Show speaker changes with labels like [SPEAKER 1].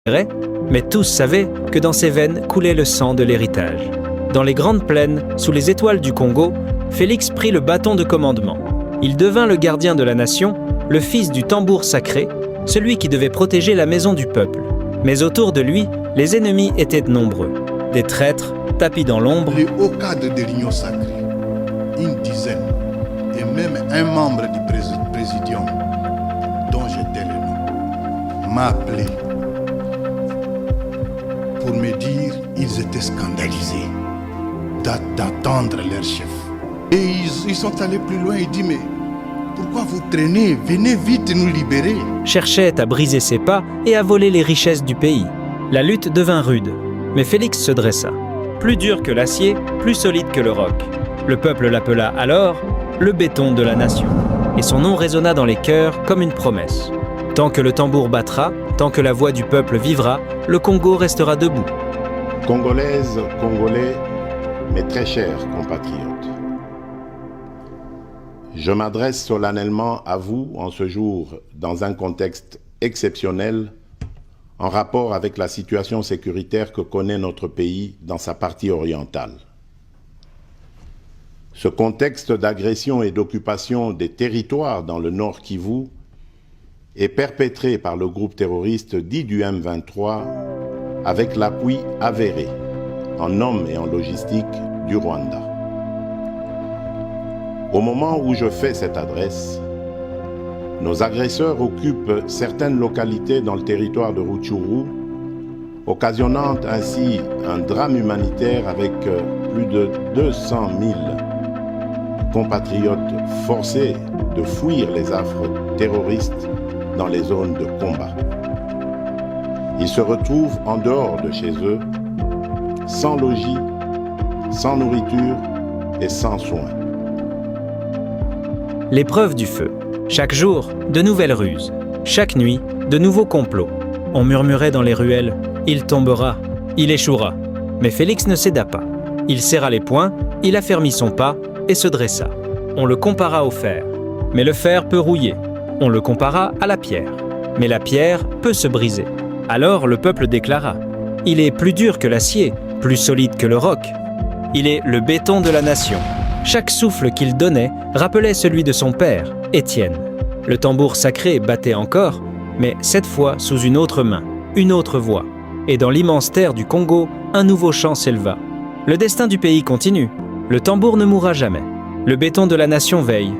[SPEAKER 1] mais tous savaient que dans ses veines coulait le sang de l'héritage. Dans les grandes plaines, sous les étoiles du Congo, Félix prit le bâton de commandement. Il devint le gardien de la nation, le fils du tambour sacré, celui qui devait protéger la maison du peuple. Mais autour de lui, les ennemis étaient nombreux. Des traîtres, tapis dans l'ombre.
[SPEAKER 2] Les hauts cadres de l'Union sacrée, une dizaine, et même un membre du présidium, dont j'étais le nom, m'a appelé pour me dire qu'ils étaient scandalisés d'attendre leur chef. Et ils sont allés plus loin et dit mais pourquoi vous traînez? Venez vite nous libérer.
[SPEAKER 1] Cherchait à briser ses pas et à voler les richesses du pays. La lutte devint rude, mais Félix se dressa. Plus dur que l'acier, plus solide que le roc. Le peuple l'appela alors le béton de la nation. Et son nom résonna dans les cœurs comme une promesse. Tant que le tambour battra, tant que la voix du peuple vivra, le Congo restera debout.
[SPEAKER 3] Congolaises, Congolais, mes très chers compatriotes, je m'adresse solennellement à vous en ce jour dans un contexte exceptionnel en rapport avec la situation sécuritaire que connaît notre pays dans sa partie orientale. Ce contexte d'agression et d'occupation des territoires dans le Nord Kivu est perpétré par le groupe terroriste dit du M23 avec l'appui avéré en hommes et en logistique du Rwanda. Au moment où je fais cette adresse, nos agresseurs occupent certaines localités dans le territoire de Rutshuru, occasionnant ainsi un drame humanitaire avec plus de 200 000 compatriotes forcés de fuir les affres terroristes dans les zones de combat. Ils se retrouvent en dehors de chez eux, sans logis, sans nourriture et sans soins.
[SPEAKER 1] L'épreuve du feu. Chaque jour, de nouvelles ruses. Chaque nuit, de nouveaux complots. On murmurait dans les ruelles « Il tombera, il échouera ». Mais Félix ne céda pas. Il serra les poings, il affermit son pas et se dressa. On le compara au fer. Mais le fer peut rouiller. On le compara à la pierre. Mais la pierre peut se briser. Alors le peuple déclara « Il est plus dur que l'acier, plus solide que le roc. Il est le béton de la nation. » Chaque souffle qu'il donnait rappelait celui de son père, Étienne. Le tambour sacré battait encore, mais cette fois sous une autre main, une autre voix. Et dans l'immense terre du Congo, un nouveau chant s'éleva. Le destin du pays continue. Le tambour ne mourra jamais. Le béton de la nation veille.